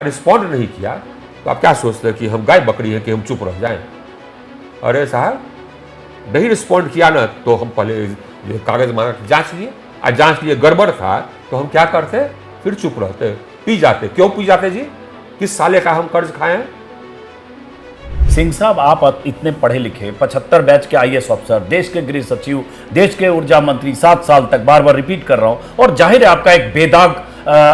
Respond नहीं किया तो आप क्या सोचते हैं कि हम गाय बकरी हैं कि हम चुप रह जाएं? अरे साहब, नहीं रिस्पॉन्ड किया ना तो हम पहले कागज मांगा के जांच लिए, और जांच लिए गड़बड़ था तो हम क्या करते, फिर चुप रहते, पी जाते। क्यों पी जाते जी? किस साले का हम कर्ज खाए हैं? सिंह साहब, आप इतने पढ़े लिखे, 75 बैच के आईएएस ऑफिसर, देश के गृह सचिव, देश के ऊर्जा मंत्री, 7 साल तक, बार बार रिपीट कर रहा हूं, और जाहिर है आपका एक बेदाग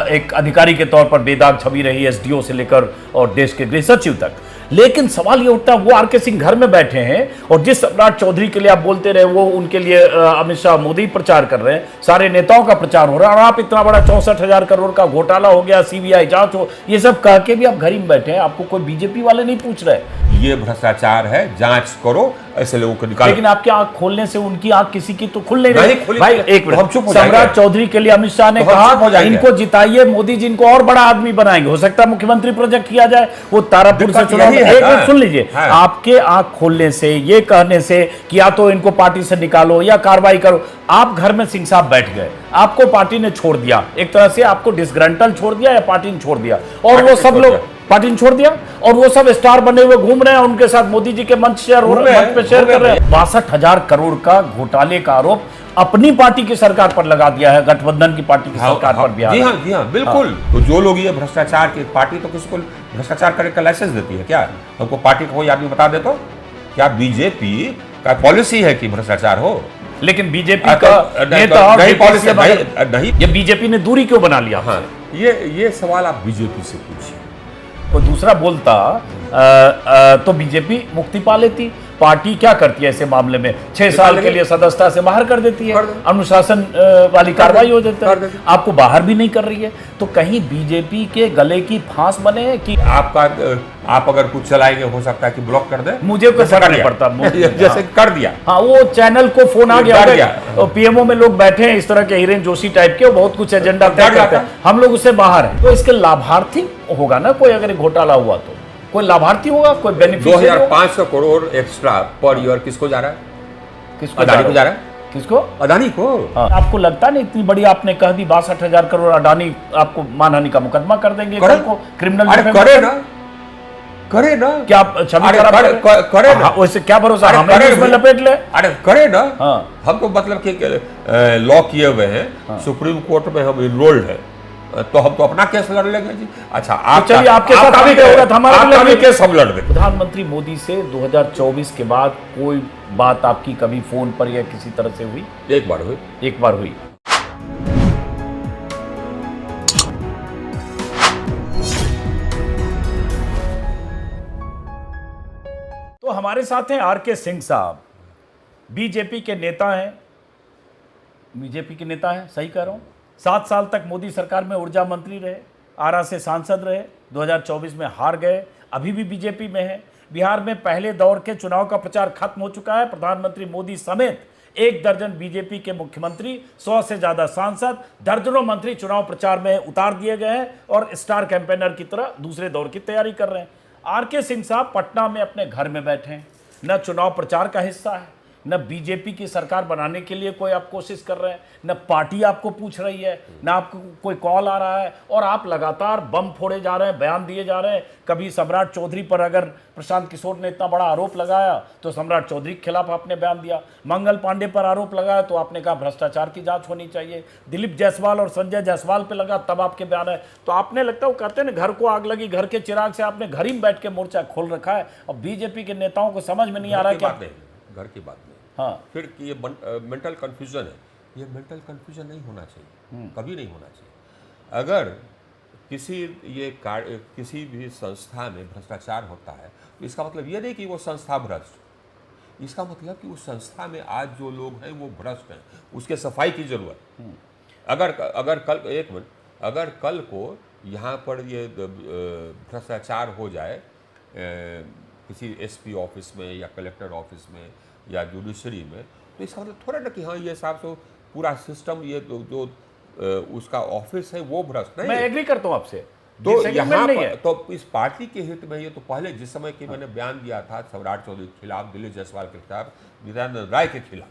एक अधिकारी के तौर पर बेदाग छवि रही है, एसडीओ से लेकर और देश के गृह सचिव तक। लेकिन सवाल ये उठता है, वो आरके सिंह घर में बैठे हैं और जिस सम्राट चौधरी के लिए आप बोलते रहे, वो उनके लिए अमित शाह मोदी प्रचार कर रहे हैं, सारे नेताओं का प्रचार हो रहा है, और आप इतना बड़ा 64,000 करोड़ का घोटाला हो गया, सीबीआई जांच हो, ये सब कह के भी आप घर ही में बैठे हैं, आपको कोई बीजेपी वाले नहीं पूछ रहे। ये भ्रष्टाचार है, जांच करो, ऐसे लोगों को निकालो। लेकिन आपकी आंख खोलने से उनकी आंख किसी की तो खुल नहीं रही। भाई एक मिनट, सम्राट चौधरी के लिए अमित शाह ने कहा इनको जिताइए, मोदी जी इनको और बड़ा आदमी बनाएंगे, हो सकता है मुख्यमंत्री प्रोजेक्ट किया जाए, वो तारापुर से चुनाव। एक मिनट सुन लीजिए, आपके आंख खोलने से, ये कहने से कि या तो इनको पार्टी से निकालो या कार्रवाई करो, आप घर में सिंह साहब बैठ गए, आपको पार्टी ने छोड़ दिया, एक तरह से आपको डिसग्रंटल छोड़ दिया या पार्टी ने छोड़ दिया, और वो सब लोग पार्टी ने छोड़ दिया, और वो सब स्टार बने हुए घूम रहे हैं, उनके साथ मोदी जी के मंच शेयर हो रहे हैं, मंच पे शेयर कर रहे हैं। 62,000 करोड़ का घोटाले का आरोप अपनी पार्टी की सरकार पर लगा दिया है, गठबंधन की पार्टी की सरकार पर बिहार। जी हाँ, बिल्कुल। तो जो लोग ये भ्रष्टाचार की पार्टी, तो किसको भ्रष्टाचार करने का लाइसेंस देती है क्या? हमको पार्टी का कोई आदमी बता दे तो क्या बीजेपी का पॉलिसी है कि भ्रष्टाचार हो? लेकिन बीजेपी का नेता नहीं पॉलिसी नहीं, ये बीजेपी ने दूरी क्यों बना लिया? हाँ, ये सवाल आप बीजेपी से पूछिए। कोई दूसरा बोलता तो बीजेपी मुक्ति पा लेती। पार्टी क्या करती है ऐसे मामले में? 6 साल के लिए सदस्यता से बाहर कर देती है, अनुशासन वाली कार्रवाई हो जाती है, आपको बाहर भी नहीं कर रही है। तो कहीं बीजेपी के गले की फांस बने हैं कि आप अगर कुछ चलाएंगे, हो सकता है कि ब्लॉक कर दे, मुझे कोई फर्क नहीं पड़ता। जैसे कर दिया, हाँ, वो चैनल को फोन आ गया, और पीएमओ में लोग बैठे हैं इस तरह के हिरेन जोशी टाइप के, बहुत कुछ एजेंडा तय करते हैं, हम लोग उससे बाहर हैं। तो इसके लाभार्थी होगा ना कोई, अगर घोटाला हुआ तो कोई लाभार्थी होगा, कोई beneficiary. 2500 crore extra per year किसको जा रहा है? किसको? अदानी को जा रहा है। किसको? अदानी को। हाँ। आपको लगता नहीं इतनी बड़ी आपने कह दी 62,000 करोड़, अडानी आपको मानहानि का मुकदमा कर देंगे, को क्रिमिनल करे ना क्या छवि करे ना, वैसे क्या भरोसा हमें इसमें लपेट ले? अरे करे ना। हाँ, हमको मतलब कि लॉ किए हुए हैं, सुप्रीम कोर्ट में हम इनरोल्ड है, तो हम तो अपना केस लड़ लेंगे जी। अच्छा, आप चलिए, आपके साथ भी होगा, हमारा भी केस हम लड़ देंगे। प्रधानमंत्री मोदी से 2024 के बाद कोई बात आपकी कभी फोन पर या किसी तरह से हुई? एक बार हुई। तो हमारे साथ हैं आरके सिंह साहब, बीजेपी के नेता हैं, सही कह रहा हूं। 7 साल तक मोदी सरकार में ऊर्जा मंत्री रहे, आरा से सांसद रहे, 2024 में हार गए, अभी भी बीजेपी में है। बिहार में पहले दौर के चुनाव का प्रचार खत्म हो चुका है। प्रधानमंत्री मोदी समेत 1 दर्जन बीजेपी के मुख्यमंत्री, 100 से ज्यादा सांसद, दर्जनों मंत्री चुनाव प्रचार में उतार दिए गए हैं और स्टार कैंपेनर की तरह दूसरे दौर की तैयारी कर रहे हैं। आरके सिंह साहब पटना में अपने घर में बैठे हैं, न चुनाव प्रचार का हिस्सा है, न बीजेपी की सरकार बनाने के लिए कोई आप कोशिश कर रहे हैं, न पार्टी आपको पूछ रही है, न आपको कोई कॉल आ रहा है, और आप लगातार बम फोड़े जा रहे हैं, बयान दिए जा रहे हैं। कभी सम्राट चौधरी पर अगर प्रशांत किशोर ने इतना बड़ा आरोप लगाया तो सम्राट चौधरी के खिलाफ आपने बयान दिया, मंगल पांडे पर आरोप लगाया तो आपने कहा भ्रष्टाचार की जांच होनी चाहिए, दिलीप जायसवाल और संजय जायसवाल पे लगा तब आपके बयान है। तो आपने लगता है, वो कहते हैं ना, घर को आग लगी, घर के चिराग से आपने घर ही में बैठ के मोर्चा खोल रखा है, और बीजेपी के नेताओं को समझ में नहीं आ रहा है क्या? घर की बात नहीं। हाँ, फिर ये मेंटल कंफ्यूजन है, ये मेंटल कंफ्यूजन नहीं होना चाहिए, कभी नहीं होना चाहिए। अगर किसी भी संस्था में भ्रष्टाचार होता है तो इसका मतलब ये नहीं कि वो संस्था भ्रष्ट, इसका मतलब कि उस संस्था में आज जो लोग हैं वो भ्रष्ट हैं, उसके सफाई की जरूरत। अगर कल को यहाँ पर ये भ्रष्टाचार हो जाए किसी एसपी ऑफिस में या कलेक्टर ऑफिस में या जुडिशरी में, तो इसका मतलब थोड़ा ना कि हाँ ये साहब तो पूरा सिस्टम, ये जो उसका ऑफिस है वो भ्रष्ट नहीं। मैं एग्री करता हूँ आपसे। तो यहाँ पर तो इस पार्टी के हित में ये तो पहले जिस समय कि मैंने बयान दिया था सम्राट चौधरी के खिलाफ, दिलीप जायसवाल के खिलाफ, नित्यानंद राय के खिलाफ,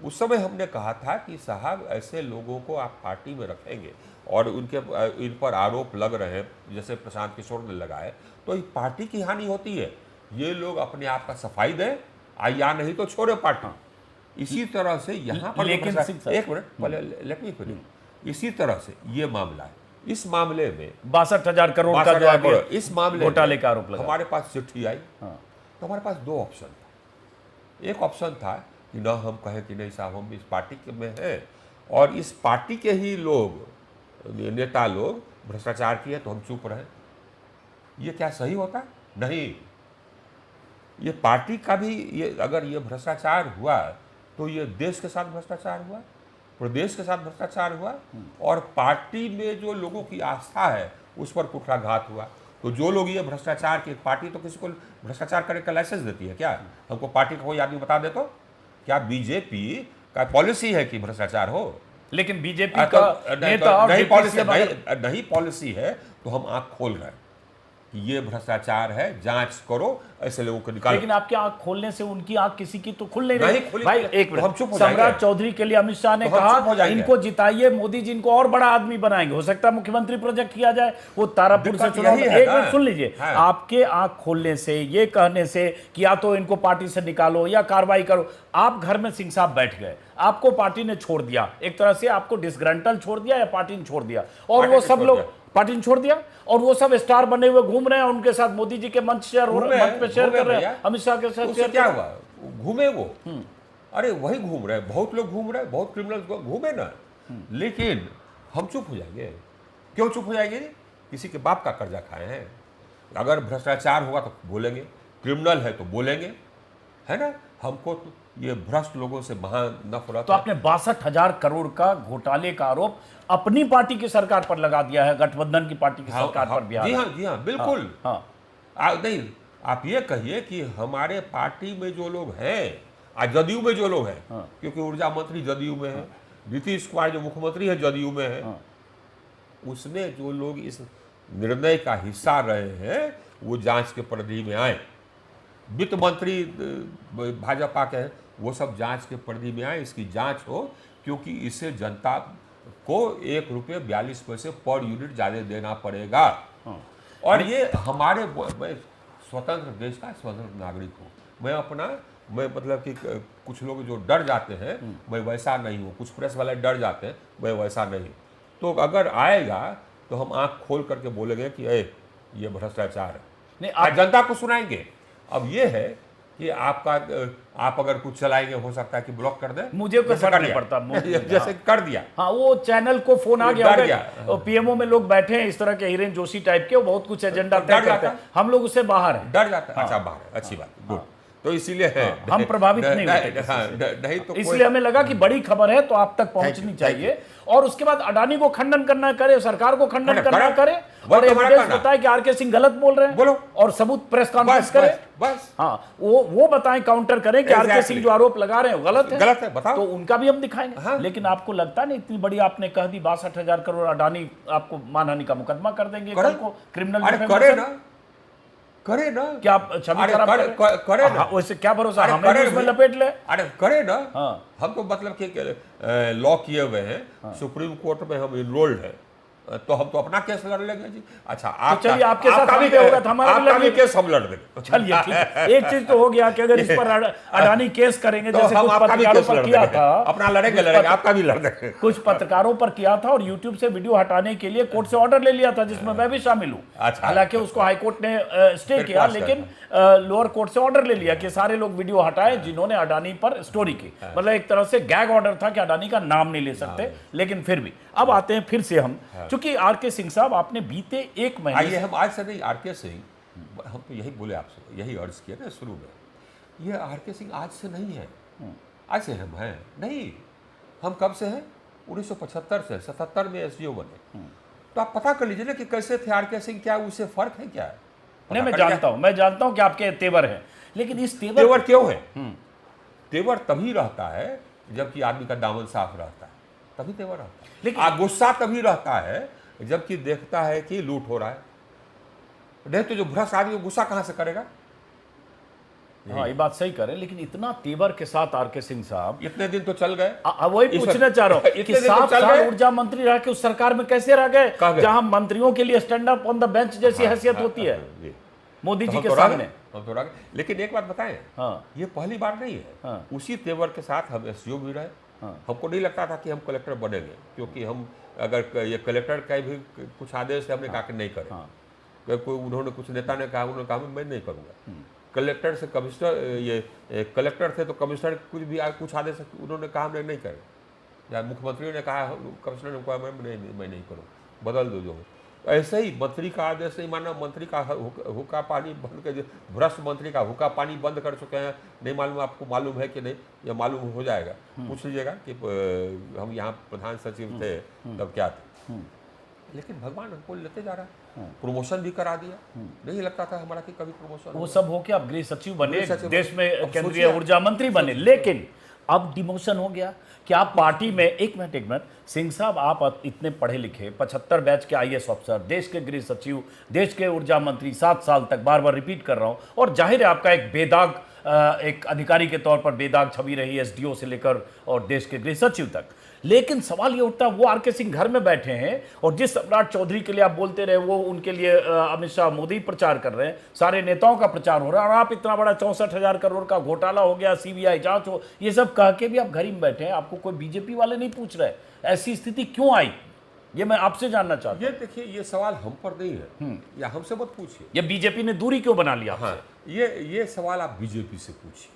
उस समय हमने कहा था कि साहब ऐसे लोगों को आप पार्टी में रखेंगे और उनके इन पर आरोप लग रहे हैं, जैसे प्रशांत किशोर ने लगाए, तो ये पार्टी की हानि होती है। ये लोग अपने आप का सफाई दें या नहीं तो छोड़े पार्टी। इसी तरह से यहाँ पर लेकिन एक मिनट पहले लेट मी फिनिश। इसी तरह से ये मामला है, इस मामले में 62,000 करोड़ का जो है इस मामले घोटाले का आरोप लगा। हमारे पास चिट्ठी आई, हाँ। तो हमारे पास दो ऑप्शन था। एक ऑप्शन था कि न हम कहें कि नहीं साहब हम इस पार्टी के में हैं और इस पार्टी के ही लोग नेता लोग भ्रष्टाचार किए तो हम चुप रहे। ये क्या सही होता? नहीं, ये पार्टी का भी ये अगर ये भ्रष्टाचार हुआ तो ये देश के साथ भ्रष्टाचार हुआ, प्रदेश के साथ भ्रष्टाचार हुआ और पार्टी में जो लोगों की आस्था है उस पर कुठाराघात हुआ। तो जो लोग ये भ्रष्टाचार की पार्टी तो किसी को भ्रष्टाचार करने का लाइसेंस देती है क्या? हमको पार्टी का कोई आदमी बता दे तो क्या बीजेपी का पॉलिसी है कि भ्रष्टाचार हो? लेकिन बीजेपी का नेता और नहीं पॉलिसी नहीं पॉलिसी है तो हम आंख खोल रहे हैं कि ये भ्रष्टाचार है, जांच करो, ऐसे लोगों को निकालो। लेकिन आपकी आंख खोलने से उनकी आंख किसी की तो खुल नहीं नहीं रही। खुली भाई तो एक हम चुप मिनट, हो जाएंगे। सम्राट चौधरी के लिए अमित शाह ने तो हम चुप हो कहा जाएंगे। इनको जिताइए, मोदी जी इनको और बड़ा आदमी बनाएंगे, हो सकता है मुख्यमंत्री प्रोजेक्ट किया जाए, वो तारापुर से दिक्कत चुनाव। यही है एक ना। मिनट सुन लीजिए, हाँ। आपके आंख खोलने से, ये कहने से कि या तो इनको पार्टी से निकालो या कार्रवाई करो, आप घर में सिंह साहब बैठ गए, आपको पार्टी ने छोड़ दिया, एक तरह से आपको डिसग्रंटल छोड़ दिया या पार्टी ने छोड़ दिया, और वो सब लोग पार्टी ने छोड़ दिया और वो सब स्टार बने हुए घूम रहे हैं, उनके साथ मोदी जी के मंच शेयर हो रहे हैं, मंच पे शेयर कर रहे हैं, अमित शाह के साथ उससे शेयर क्या कर हुआ? घूमे वो, अरे वही घूम रहे हैं, बहुत लोग घूम रहे हैं, बहुत क्रिमिनल घूमे ना। लेकिन हम चुप हो जाएंगे। क्यों चुप हो जाएंगे? किसी के बाप का कर्जा खाए हैं। अगर भ्रष्टाचार होगा तो बोलेंगे, क्रिमिनल है तो बोलेंगे, है ना। हमको तो ये भ्रष्ट लोगों से महान नफरत। तो आपने 62,000 करोड़ का घोटाले का आरोप अपनी पार्टी की सरकार पर लगा दिया है, गठबंधन की पार्टी की सरकार पर बिहार। जी हाँ बिल्कुल। हाँ। नहीं, आप ये कहिए कि हमारे पार्टी में जो लोग हैं, आज जदयू में जो लोग हैं, क्योंकि ऊर्जा मंत्री जदयू में है, नीतीश कुमार जो मुख्यमंत्री है जदयू में है, उसमें जो लोग इस निर्णय का हिस्सा रहे हैं वो जांच के परिधि में आए। वित्त मंत्री भाजपा के हैं, वो सब जांच के परिधि में आए, इसकी जांच हो, क्योंकि इससे जनता को ₹1.42 पर यूनिट ज़्यादा देना पड़ेगा। और ये हमारे, मैं स्वतंत्र देश का स्वतंत्र नागरिक हूँ, मैं मतलब कि कुछ लोग जो डर जाते हैं, मैं वैसा नहीं हूँ, कुछ प्रेस वाले डर जाते हैं, मैं वैसा नहीं। तो अगर आएगा तो हम आँख खोल करके बोलेंगे कि ये भ्रष्टाचार है, नहीं जनता को सुनाएंगे। अब ये है कि आप अगर कुछ चलाएंगे हो सकता है कि ब्लॉक कर दे, मुझे कोई फर्क नहीं पड़ता, जैसे कर दिया। हाँ, वो चैनल को फोन आ डर गया, पीएमओ में लोग बैठे हैं इस तरह के हिरेन जोशी टाइप के, वो बहुत कुछ एजेंडा तय करते हैं, हम लोग उससे बाहर हैं। डर जाता है। अच्छा, बाहर है, अच्छी बात, गुड। तो इसीलिए है हम प्रभावित नहीं होते, नहीं तो इसलिए हमें लगा कि बड़ी खबर है तो आप तक पहुंचनी चाहिए। और उसके बाद अडानी को खंडन करना करे, सरकार को खंडन करना करे, और एविडेंस बताए कि आरके सिंह गलत बोल रहे हैं, बोलो, और सबूत प्रेस कॉन्फ्रेंस करे, बस हाँ, वो बताएं, काउंटर करें कि आरके सिंह जो आरोप लगा रहे हैं गलत है, बताओ, तो उनका भी हम दिखाएंगे। लेकिन आपको लगता नहीं इतनी बड़ी आपने कह दी 62,000 करोड़, अडानी आपको मानहानि का मुकदमा कर देंगे कल को, क्रिमिनल करे ना, क्या छवि खराब करे ना, वैसे क्या भरोसा, हमें उसमें लपेट ले। अरे करे ना। हम तो मतलब कि लॉ किए हुए हैं, सुप्रीम कोर्ट में हम इनरोल्ड हैं, तो हम तो अपना केस लड़ लेंगे जी। अच्छा, आप चलिए, आपके साथ भी होगा तो हमारा भी केस हम लड़ देंगे। चलिए, एक चीज तो हो गया कि अगर इस पर अडानी केस करेंगे, तो जैसे कुछ पत्रकारों पर किया था, अपना लड़ेंगे, आपका भी लड़ देंगे। कुछ पत्रकारों पर किया था और यूट्यूब से वीडियो हटाने के लिए कोर्ट से ऑर्डर ले लिया था, जिसमें मैं भी शामिल हूँ। हालांकि उसको हाईकोर्ट ने स्टे किया, लेकिन लोअर कोर्ट से ऑर्डर ले लिया कि सारे लोग वीडियो हटाए जिन्होंने अडानी पर स्टोरी की। मतलब एक तरह से गैग ऑर्डर था कि अडानी का नाम नहीं ले सकते, लेकिन फिर भी अब आते हैं फिर से हम, क्योंकि आरके सिंह साहब आपने बीते एक महीने, आइए हम आज से नहीं, आरके सिंह, हम तो यही बोले आपसे, यही अर्ज किया ना शुरू में, ये आरके सिंह आज से नहीं है, आज से हम हैं नहीं, हम कब से हैं? 1975 से, 77 में एसडीओ बने। तो आप पता कर लीजिए ना कि कैसे थे आरके सिंह, क्या उससे फर्क है क्या? नहीं, मैं जानता हूं कि आपके तेवर हैं, लेकिन इस तेवर क्यों है? तेवर तभी रहता है जबकि आदमी का दामन साफ रहता है, तभी तेवर रहता है। लेकिन गुस्सा तभी रहता है जबकि देखता है कि लूट हो रहा है। नहीं तो जो भ्रष्ट आदमी गुस्सा कहां से करेगा? हाँ, ये बात सही करें, लेकिन इतना तेवर के साथ आर के सिंह साहब, इतने दिन तो चल गए। वही इस पूछना चाह रहा हूँ इतने कि दिन तो 7 चल साल गए। ऊर्जा मंत्री रह के उस सरकार में कैसे रह गए कहाँ गए? जहां मंत्रियों के लिए stand up on the bench जैसी हैसियत होती है जी। मोदी तो जी हम के तो रह सामने। गए, हम तो रह गए। लेकिन एक बात बताएं, हाँ, ये पहली बार नहीं है। हाँ। उसी तेवर के साथ हम एसडीओ भी रहे। हाँ। हमको नहीं लगता था कि हम कलेक्टर बनेंगे, क्योंकि हम अगर ये कलेक्टर का भी कुछ आदेश हमने कहा कि नहीं करें। हाँ। कोई उन्होंने कुछ नेता ने कहा, उन्होंने कहा मैं नहीं करूँगा। कलेक्टर से कमिश्नर, ये कलेक्टर थे तो कमिश्नर कुछ भी कुछ आदेश उन्होंने कहा मैं नहीं करें, या मुख्यमंत्री ने कहा, कमिश्नर ने कहा मैं नहीं करूँ, बदल दो जो। ऐसे ही मंत्री का आदेश नहीं मानना, मंत्री का हुक्का पानी बंद कर, भ्रष्ट मंत्री का हुक्का पानी बंद कर चुके हैं। नहीं मालूम, आपको मालूम है कि नहीं, या मालूम हो जाएगा, पूछ लीजिएगा कि हम यहाँ प्रधान सचिव थे तब क्या थे। लेकिन भगवान हमको लेते जा रहा है, प्रमोशन भी करा दिया। नहीं लगता था हमारा कि कभी प्रमोशन वो सब हो के आप गृह सचिव बने, गृह सचिव देश में अब केंद्रीय सोचिए, ऊर्जा मंत्री बने, लेकिन अब डिमोशन हो गया कि आप पार्टी में, एक मिनट सिंह साहब, आप इतने पढ़े लिखे, 75 बैच के आईएएस ऑफिसर, देश के गृह सचिव, देश के ऊर्जा मंत्री, 7 साल तक, बार बार रिपीट कर रहा हूं, और जाहिर है आपका एक बेदाग, एक अधिकारी के तौर पर बेदाग छवि रही एसडीओ से लेकर और देश के गृह सचिव तक। लेकिन सवाल ये उठता है, वो आर के सिंह घर में बैठे हैं और जिस सम्राट चौधरी के लिए आप बोलते रहे, वो उनके लिए अमित शाह मोदी प्रचार कर रहे हैं, सारे नेताओं का प्रचार हो रहा है, और आप इतना बड़ा 64,000 करोड़ का घोटाला हो गया, सीबीआई जांच हो, ये सब कह के भी आप घर ही में बैठे हैं, आपको कोई बीजेपी वाले नहीं पूछ रहे। ऐसी स्थिति क्यों आई, ये मैं आपसे जानना चाहता हूं। ये देखिए, ये सवाल हम पर नहीं है, या हमसे मत पूछिए। ये बीजेपी ने दूरी क्यों बना लिया आपसे? हाँ, ये सवाल आप बीजेपी से पूछिए।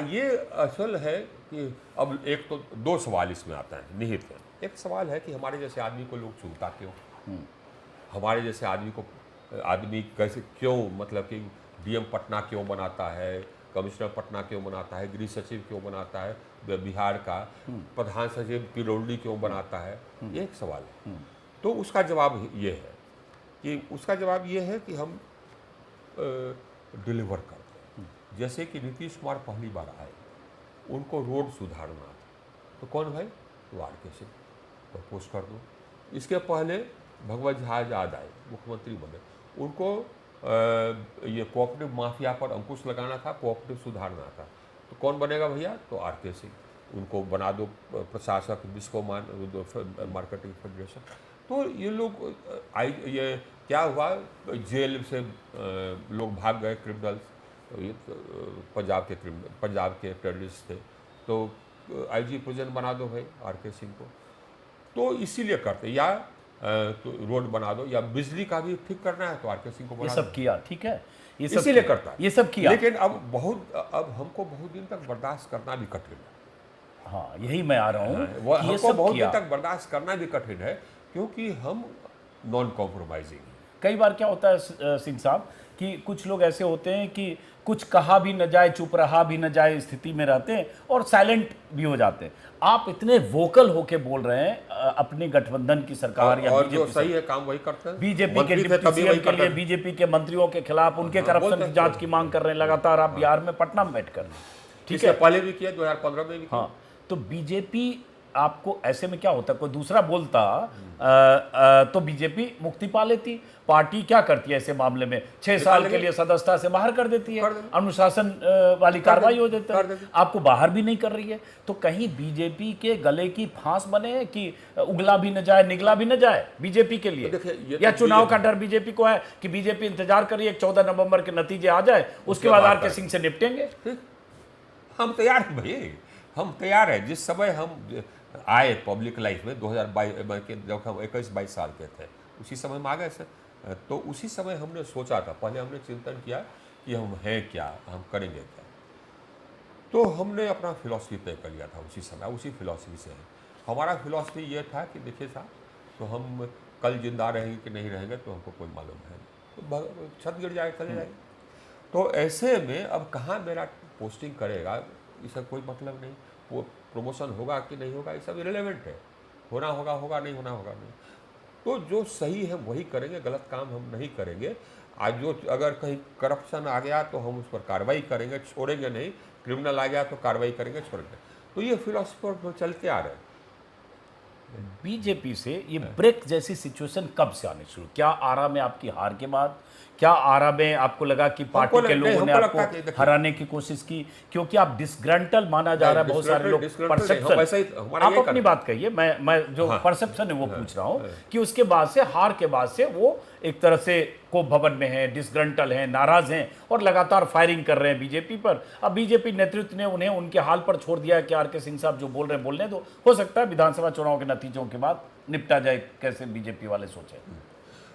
ये असल है कि अब एक तो 2 सवाल इसमें आता है निहित है। एक सवाल है कि हमारे जैसे आदमी को लोग चुनता क्यों, हमारे जैसे आदमी कैसे क्यों, मतलब कि डीएम पटना क्यों बनाता है, कमिश्नर पटना क्यों बनाता है, गृह सचिव क्यों बनाता है बिहार का, प्रधान सचिव पिरोडी क्यों बनाता है, ये एक सवाल है। तो उसका जवाब ये है कि हम डिलीवर करते हैं। जैसे कि नीतीश कुमार पहली बार आए, उनको रोड सुधारना था, तो कौन भाई, तो आर के सिंह, प्रपोज कर दो। इसके पहले भगवत झा आजाद आए, मुख्यमंत्री बने, उनको ये कोऑपरेटिव माफिया पर अंकुश लगाना था, कोऑपरेटिव सुधारना था, तो कौन बनेगा भैया, तो आर के सिंह, उनको बना दो प्रशासक मार्केटिंग फेडरेशन। तो ये लोग ये क्या हुआ, जेल से लोग भाग गए क्रिमिनल्स, ये पंजाब के टेररिस्ट थे, तो आईजी प्रिजन बना दो भाई आर के सिंह को। तो इसीलिए करते, या तो रोड बना दो, या बिजली का भी ठीक करना है तो आर के सिंह को बना ये दो। सब किया, ठीक है, ये सब इसीलिए किया, करता है, ये सब किया। लेकिन अब हमको बहुत दिन तक बर्दाश्त करना भी कठिन है। हाँ, यही मैं आ रहा हूँ कि ये हमको सब बहुत किया। दिन तक बर्दाश्त करना भी कठिन है, क्योंकि हम नॉन कॉम्प्रोमाइजिंग हैं। कई बार क्या होता है सिंह साहब कि कुछ लोग ऐसे होते हैं कि कुछ कहा भी न जाए, चुप रहा भी न जाए स्थिति में रहते हैं और साइलेंट भी हो जाते हैं। आप इतने वोकल होके बोल रहे हैं अपनी गठबंधन की सरकार या और जो बीजेपी सही है काम वही करते हैं। बीजेपी के मंत्री थे डिप्टी तभी सीएम वही के करते लिए हैं। बीजेपी के मंत्रियों के खिलाफ उनके करप्शन बोलते की हैं। जांच की मांग कर रहे हैं लगातार, आप बिहार में पटना में बैठकर, ठीक इससे है। पहले भी किया, 2015 में भी किया। हाँ, तो बीजेपी आपको ऐसे में क्या होता, कोई दूसरा बोलता तो बीजेपी मुक्ति पा लेती। पार्टी क्या करती है ऐसे मामले में, 6 साल के लिए सदस्यता से बाहर कर देती है, अनुशासन वाली कार्रवाई हो जाती है, आपको बाहर भी नहीं कर रही है। तो कहीं बीजेपी के गले की फांस बने कि उगला भी न जाए निगला भी न जाए बीजेपी के लिए, या चुनाव का डर बीजेपी को है कि बीजेपी इंतजार करिए 14 नवंबर के नतीजे आ जाए, उसके बाद आर के सिंह से निपटेंगे। हम तैयार हैं भाई, हम तैयार हैं। जिस समय हम आए पब्लिक लाइफ में 2022 के, जब हम 21-22 साल के थे, उसी समय हम आ गए सर। तो उसी समय हमने सोचा था, पहले हमने चिंतन किया कि हम हैं क्या, हम करेंगे क्या। तो हमने अपना फिलॉसफी तय कर लिया था उसी समय, उसी फिलॉसफी से है। हमारा फिलॉसफी ये था कि देखिए साहब, तो हम कल जिंदा रहेंगे कि नहीं रहेंगे तो हमको कोई मालूम है, तो छत गिर जाए चले जाएंगे। तो ऐसे में अब कहाँ मेरा पोस्टिंग करेगा, इसका कोई मतलब नहीं, वो प्रमोशन होगा कि नहीं होगा, ये सब इरेलेवेंट है। होना होगा होगा, नहीं होना होगा नहीं। तो जो सही है वही करेंगे, गलत काम हम नहीं करेंगे। आज जो अगर कहीं करप्शन आ गया तो हम उस पर कार्रवाई करेंगे, छोड़ेंगे नहीं। क्रिमिनल आ गया तो कार्रवाई करेंगे, छोड़ेंगे। तो ये फिलॉसफी पर चलते आ रहे हैं। बीजेपी से ये ब्रेक जैसी सिचुएशन कब से आनी शुरू? क्या आरा में आपकी हार के बाद, क्या आरा में आपको लगा कि पार्टी के लोगों ने हमको लगता है कि आपको देखिए, हराने की कोशिश की? क्योंकि आप डिसग्रंटल माना जा रहा है, बहुत सारे लोग डिसग्रंटल वैसे ही परसेप्शन। हमारा आप यही अपनी बात कहिए, मैं जो परसेप्शन है वो पूछ रहा हूँ कि उसके बाद से, हार के बाद से वो एक तरह से कोप भवन में है, डिसग्रंटल है, नाराज हैं और लगातार फायरिंग कर रहे हैं बीजेपी पर। अब बीजेपी नेतृत्व ने उन्हें उनके हाल पर छोड़ दिया है कि आर के सिंह साहब जो बोल रहे हैं बोलने दो, हो सकता है विधानसभा चुनाव के नतीजों के बाद निपटा जाए, कैसे बीजेपी वाले सोचे।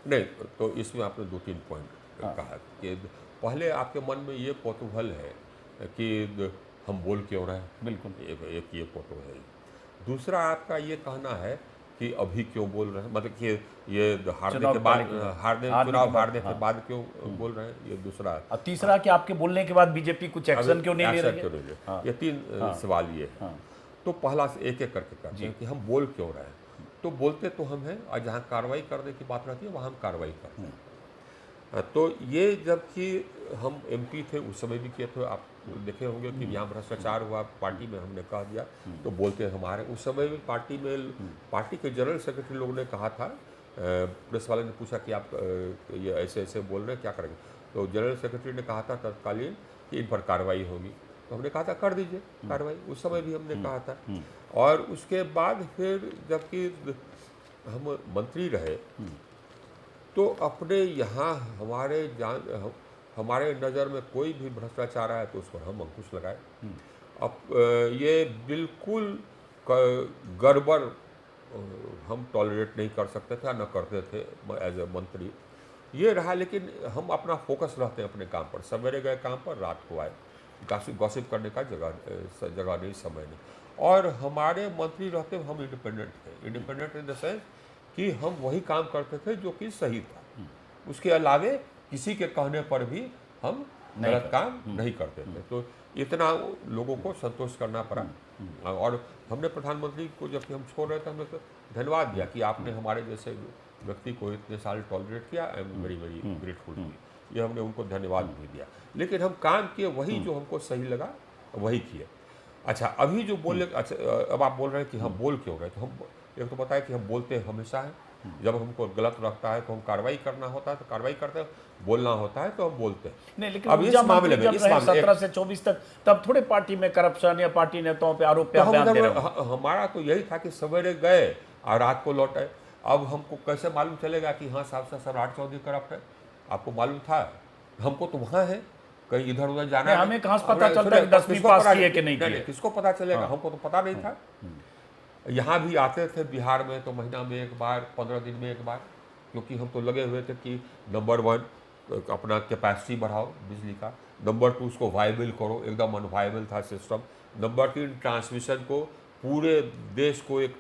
नहीं, तो इसमें आपने 2-3 पॉइंट कहा कि पहले आपके मन में ये कौतूहल है कि हम बोल क्यों रहे हैं, बिल्कुल। एक ये कौतूहल है। दूसरा आपका ये कहना है कि अभी क्यों बोल रहे हैं, मतलब कि ये हारने चुनाव के बाद, हारने के बाद। चुनाव बाद, हारने के हाँ। बाद क्यों बोल रहे हैं, ये दूसरा। और तीसरा कि आपके बोलने के बाद बीजेपी कुछ एक्शन क्यों नहीं ले एक्शन रही क्यों है? नहीं ले? हाँ। ये 3 सवाल ये है। हाँ। तो पहला से एक एक करके करते हैं कि हम बोल क्यों रहे हैं। तो बोलते तो हम हैं, और जहाँ कार्रवाई करने की बात रहती है वहाँ हम कार्रवाई करते हैं। तो ये जबकि हम एमपी थे उस समय भी किए थे, आप देखे होंगे कि यहाँ भ्रष्टाचार हुआ पार्टी में, हमने कह दिया तो बोलते हमारे उस समय भी पार्टी में, पार्टी के जनरल सेक्रेटरी लोगों ने कहा था, प्रेस वाले ने पूछा कि आप ये ऐसे ऐसे बोल रहे हैं, क्या करेंगे? तो जनरल सेक्रेटरी ने कहा था तत्कालीन कि इन पर कार्रवाई होगी। तो हमने कहा था कर दीजिए कार्रवाई, उस समय भी हमने कहा था। और उसके बाद फिर जबकि हम मंत्री रहे तो अपने यहाँ हमारे नज़र में कोई भी भ्रष्टाचार आया तो उस पर हम अंकुश लगाए। अब ये बिल्कुल गड़बड़ हम टॉलरेट नहीं कर सकते थे, न करते थे एज ए मंत्री। ये रहा, लेकिन हम अपना फोकस रहते हैं अपने काम पर, सवेरे गए काम पर, रात को आए, गॉसिप करने का जगह नहीं, समय नहीं। और हमारे मंत्री रहते हम इंडिपेंडेंट थे, इंडिपेंडेंट इन द सेंस कि हम वही काम करते थे जो कि सही था, उसके अलावे किसी के कहने पर भी हम गलत काम नहीं करते थे। तो इतना लोगों को संतोष करना पड़ा। और हमने प्रधानमंत्री को जब हम छोड़ रहे थे, हमने तो धन्यवाद दिया कि आपने हमारे जैसे व्यक्ति को इतने साल टॉलरेट किया, I am very very grateful. ये हमने उनको धन्यवाद भी दिया, लेकिन हम काम किए वही जो हमको सही लगा, वही किए। अच्छा, अभी जो बोले, अच्छा अब आप बोल रहे हैं कि हम बोल क्यों रहे, तो हम एक तो बताया कि हम बोलते हमेशा हैं। जब हमको गलत लगता है तो हम कार्रवाई करना होता है तो कार्रवाई करते हैं, बोलना होता है तो हम बोलते हैं। नहीं, लेकिन अब इस मामले में 17 से 24 तक, तब थोड़े पार्टी में करप्शन या पार्टी नेताओं पे आरोप पे तो बयान दे रहे हो। हमारा तो यही था कि सवेरे गए और रात को लौटे। अब हमको कैसे मालूम चलेगा कि हाँ साहब से सम्राट चौधरी करप्ट है? आपको मालूम था? हमको तो वहाँ है, कहीं इधर उधर जाना है, हमें कहाँ से पता चलता है कि 10वीं पास किए कि नहीं किए? किसको पता चलेगा? हमको तो पता नहीं था। यहाँ भी आते थे बिहार में तो महीना में एक बार, 15 दिन में एक बार, क्योंकि हम तो लगे हुए थे कि नंबर 1 अपना कैपेसिटी बढ़ाओ बिजली का, नंबर 2 उसको वायबल करो, एकदम अनवायबल था सिस्टम, नंबर 3 ट्रांसमिशन को पूरे देश को एक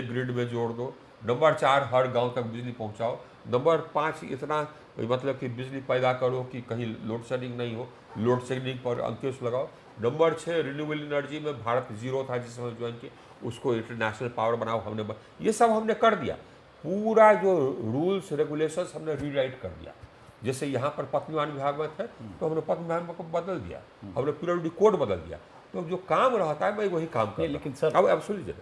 ग्रिड में जोड़ दो, नंबर 4 हर गांव तक बिजली पहुंचाओ, नंबर 5 इतना मतलब कि बिजली पैदा करो कि कहीं लोड शेडिंग नहीं हो, लोड शेडिंग पर अंकुश लगाओ, नंबर 6 रिन्यूएबल एनर्जी में भारत 0 था जिस समय ज्वाइन किया, उसको इंटरनेशनल पावर बनाओ। ये सब हमने कर दिया। पूरा जो रूल्स रेगुलेशंस हमने रीराइट कर दिया। जैसे यहाँ पर पथ निर्माण विभाग में थे तो हमने पथ निर्माण को बदल दिया, हमने पीडब्ल्यूडी कोड बदल दिया। तो जो काम रहता है मैं वही काम करता हूं। लेकिन सर अब सुनिए,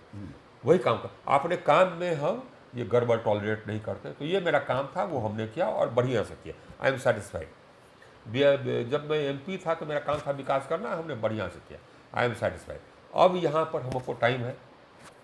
वही काम कर अपने काम में हम ये गड़बड़ टॉलरेट नहीं करते। तो ये मेरा काम था, वो हमने किया और बढ़िया से किया। I am satisfied. जब मैं एमपी था तो मेरा काम था विकास करना, हमने बढ़िया से किया। I am satisfied. अब यहाँ पर हमको टाइम है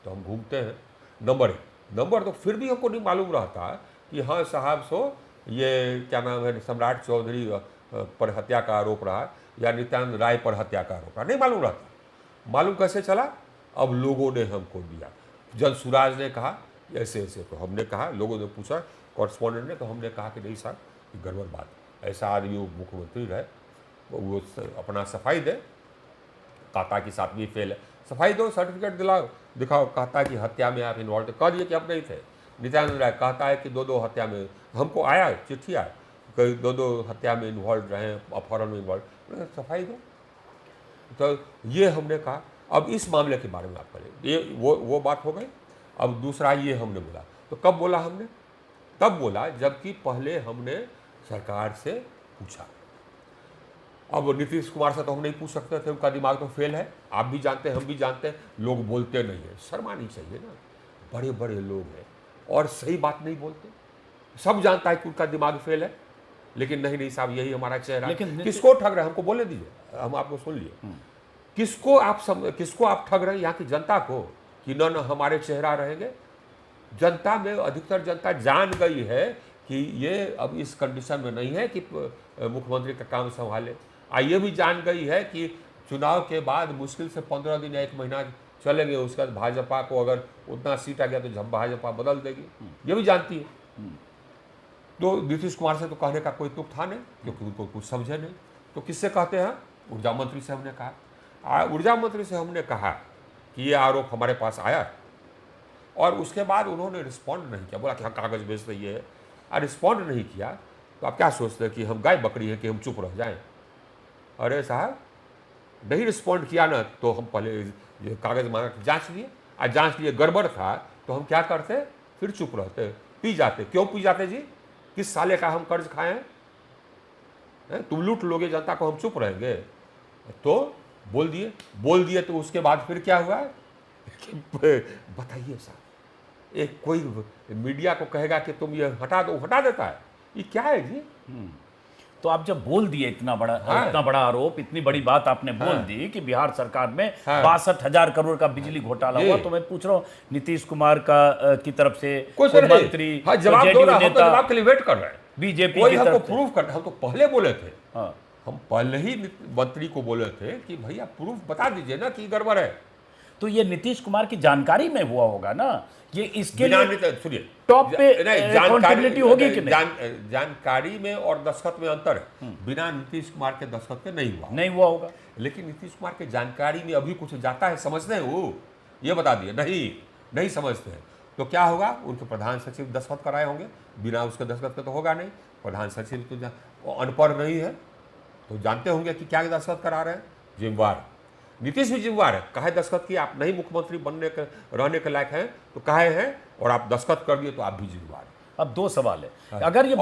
तो हम घूमते हैं। नंबर तो फिर भी हमको नहीं मालूम रहता कि हाँ साहब सो ये क्या नाम है, सम्राट चौधरी पर हत्या का आरोप रहा या नित्यानंद राय पर हत्या का आरोप रहा, नहीं मालूम रहता। मालूम कैसे चला? अब लोगों ने हमको दिया। जल सुराज ने कहा ऐसे ऐसे, तो हमने कहा, लोगों ने पूछा कॉरेस्पॉन्डेंट ने, तो हमने कहा कि नहीं साहब ये गड़बड़ बात, ऐसा आदमी वो मुख्यमंत्री रहे, वो अपना सफाई दे, कहता कि 7वीं फेल है, सफाई दो, सर्टिफिकेट दिखाओ, कहता है कि हत्या में आप इन्वॉल्व थे, कह दिए कि हम नहीं थे। नित्यानंद राय कहता है कि 2 हत्या में, हमको आया चिट्ठी आया कि 2 हत्या में इन्वॉल्व रहे, अपहरण में इन्वॉल्व, सफाई दो। तो ये हमने कहा। अब इस मामले के बारे में आप करें, ये वो बात हो गई। अब दूसरा ये हमने बोला, तो कब बोला हमने? तब बोला जबकि पहले हमने सरकार से पूछा। अब नीतीश कुमार से तो हम नहीं पूछ सकते थे, उनका दिमाग तो फेल है, आप भी जानते हैं, हम भी जानते हैं, लोग बोलते नहीं है, शर्म आनी चाहिए ना। बड़े बड़े लोग हैं और सही बात नहीं बोलते। सब जानता है कि उनका दिमाग फेल है, लेकिन नहीं नहीं साहब, यही हमारा चेहरा। लेकिन किसको ठग रहे हैं हमको बोलने दीजिए, हम आपको सुन लिए। किसको आप ठग रहे हैं? यहाँ की जनता को, कि न हमारे चेहरा रहेंगे। जनता में अधिकतर जनता जान गई है कि ये अब इस कंडीशन में नहीं है कि मुख्यमंत्री का काम संभाले। ये भी जान गई है कि चुनाव के बाद मुश्किल से 15 दिन या 1 महीना चलेंगे, उसके बाद भाजपा को अगर उतना सीट आ गया तो भाजपा बदल देगी, ये भी जानती है। तो नीतीश कुमार से तो कहने का कोई तुक था नहीं, क्योंकि उनको कुछ समझे नहीं। तो किससे कहते हैं? ऊर्जा मंत्री से हमने कहा। ऊर्जा मंत्री से हमने कहा कि ये आरोप हमारे पास आया, और उसके बाद उन्होंने रिस्पॉन्ड नहीं किया। बोला कि हाँ कागज़ भेज रही है, और रिस्पॉन्ड नहीं किया। तो आप क्या सोचते हैं कि हम गाय बकरी हैं कि हम चुप रह जाएं? अरे साहब, नहीं रिस्पॉन्ड किया ना तो हम पहले ये कागज़ मांगा कि जांच लिए, और जांच लिए गड़बड़ था तो हम क्या करते? फिर चुप रहते, पी जाते। क्यों पी जाते जी? किस साले का हम कर्ज खाए हैं? तुम लूट लोगे जनता को, हम चुप रहेंगे? तो बोल दिए तो उसके बाद फिर क्या हुआ? बताइए साहब, एक कोई मीडिया को कहेगा कि तुम ये हटा दो, हटा देता है। ये क्या है जी? तो आप जब बोल दिए इतना बड़ा आरोप, इतनी बड़ी बात आपने बोल दी कि बिहार सरकार में 62,000 करोड़ का बिजली घोटाला हुआ, तो मैं पूछ रहा हूँ नीतीश कुमार की तरफ से कुछ मंत्री, जवाब दो ना, हम तो जवाब के लिए वेट कर रहे हैं। बीजेपी कोई की हमको तरफ प्रूफ कर, हम तो पहले बोले थे, हाँ, हम पहले ही मंत्री को बोले थे कि भैया प्रूफ बता दीजिए ना कि गड़बड़ है। तो ये नीतीश कुमार की जानकारी में हुआ होगा ना, ये इसके लिए सुनिए, टॉप पे अकाउंटेबिलिटी होगी कि नहीं? जानकारी में और दस्तखत में अंतर है। बिना नीतीश कुमार के दस्तखत के नहीं हुआ होगा। लेकिन नीतीश कुमार के जानकारी में अभी कुछ जाता है, समझते हैं वो? ये बता दिए नहीं समझते हैं। तो क्या होगा? उनके प्रधान सचिव दस्तखत कराए होंगे, बिना उसके दस्तखत के तो होगा नहीं। प्रधान सचिव तो अनपढ़ नहीं है, तो जानते होंगे कि क्या दस्तखत करा रहे हैं। जिम्मेवार नीतीश भी जिम्मेवार है। काहे दस्तखत किए? आप नहीं मुख्यमंत्री रहने के लायक हैं तो काहे हैं, और आप दस्तखत कर दिए तो आप भी जिम्मेवार हैं। अब 2 सवाल है। अगर ये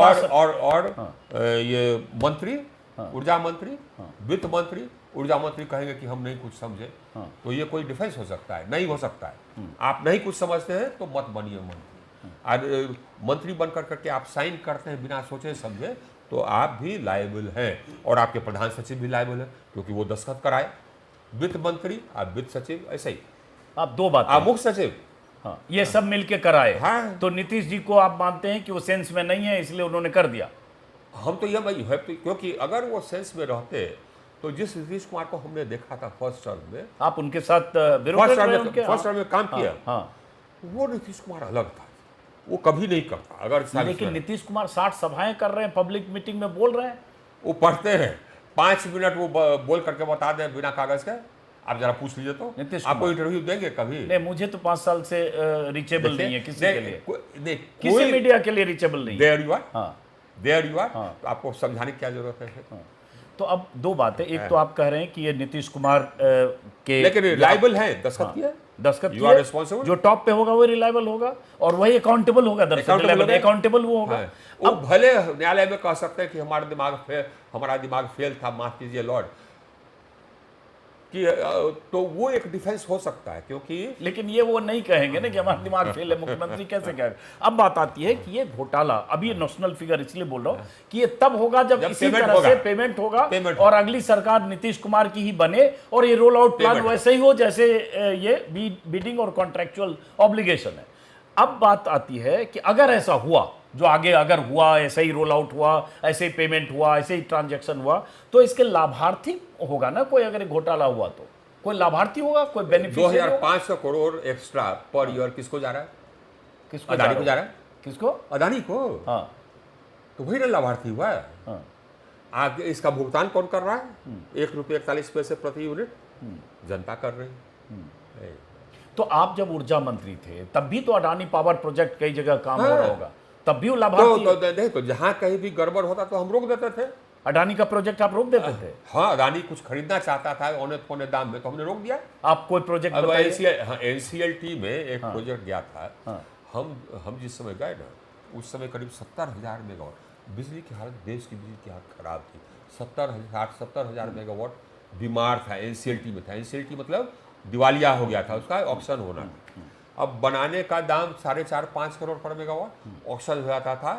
ये मंत्री, ऊर्जा मंत्री, वित्त मंत्री, ऊर्जा मंत्री कहेंगे कि हम नहीं कुछ समझे, तो ये कोई डिफेंस हो सकता है? नहीं हो सकता है। आप नहीं कुछ समझते हैं तो मत बनिए मंत्री। और मंत्री बनकर करके आप साइन करते हैं बिना सोचे समझे, तो आप भी लायबल हैं, और आपके प्रधान सचिव भी लायबल है, क्योंकि वो दस्तखत कराए। वित्त मंत्री, आप वित्त सचिव, ऐसे ही आप 2 बात, आप मुख्य सचिव, हाँ, ये सब मिलके कराए। हाँ। तो नीतीश जी को आप मानते हैं कि वो सेंस में नहीं है, इसलिए उन्होंने कर दिया? हम तो यह है, क्योंकि अगर वो सेंस में रहते तो जिस नीतीश कुमार को हमने देखा था फर्स्ट टर्म में, आप उनके साथ फर्स्ट टर्म में काम किया, हाँ, वो नीतीश कुमार अलग था, वो कभी नहीं करता। अगर लेकिन नीतीश कुमार 60 सभाएं कर रहे हैं, पब्लिक मीटिंग में बोल रहे हैं, वो पढ़ते हैं, 5 मिनट वो बोल करके बता दें बिना कागज के। आप जरा पूछ लीजिए तो नीतीश आपको इंटरव्यू देंगे कभी? नहीं, मुझे तो 5 साल से रीचेबल नहीं है किसी के लिए, किसी मीडिया के लिए रीचेबल नहीं है। There you are. तो आपको समझाने की क्या जरूरत है? तो अब 2 बातें, एक तो आप कह रहे हैं कि ये नीतीश कुमार के, लेकिन रिलायबल है, दस्तखत किया, जो टॉप पे होगा वो रिलायबल होगा, और वही अकाउंटेबल होगा। अकाउंटेबल वो होगा। अब भले न्यायालय में कह सकते हैं कि हमारा दिमाग फेल था, माफ कीजिए लॉर्ड, कि तो वो एक डिफेंस हो सकता है, क्योंकि लेकिन ये वो नहीं कहेंगे ना कि हमारा दिमाग फेल है, मुख्यमंत्री कैसे कहेगा? अब बात आती है कि ये घोटाला, अभी ये नेशनल फिगर इसलिए बोल रहा हूं कि ये तब होगा जब इसी तरह से पेमेंट होगा, और अगली सरकार नीतीश कुमार की ही बने, और ये रोल आउट प्लान वैसे ही हो जैसे ये बिडिंग और कॉन्ट्रेक्चुअल ऑब्लिगेशन है। अब बात आती है कि अगर ऐसा हुआ, जो आगे अगर हुआ, ऐसे ही रोल आउट हुआ, ऐसे ही पेमेंट हुआ, ऐसे ही ट्रांजैक्शन हुआ, तो इसके लाभार्थी होगा ना कोई? अगर घोटाला हुआ तो कोई लाभार्थी होगा, कोई beneficiary? 2500 crore extra per year किसको जा रहा है? किसको? अदानी को जा रहा है। किसको? अदानी को। हाँ, तो वही ना लाभार्थी हुआ है। हाँ। आगे इसका भुगतान कौन कर रहा है? 1 रुपये 41 पैसे प्रति यूनिट जनता कर रही है। तो आप जब ऊर्जा मंत्री थे तब भी तो अडानी पावर प्रोजेक्ट कई जगह काम हो रहा होगा, तब भी वो लाभार्थी तो जहां कहीं भी गड़बड़ होता तो हम रोक देते थे। अडानी का प्रोजेक्ट आप रोक देते थे? हाँ, अडानी कुछ खरीदना चाहता था औने पौने दाम में, तो हमने रोक दिया। आप कोई प्रोजेक्ट बताइए। NCLT में एक प्रोजेक्ट गया था। हम जिस समय गए ना, उस समय करीब 70,000 मेगावाट बिजली की हालत, देश की बिजली की हालत खराब थी। 70,000 मेगावाट बीमार था, NCLT में था। NCLT मतलब दिवालिया हो गया था, उसका ऑप्शन होना। अब बनाने का दाम 4.5-5 करोड़ पर मेगावाट, ऑक्शन हो जाता था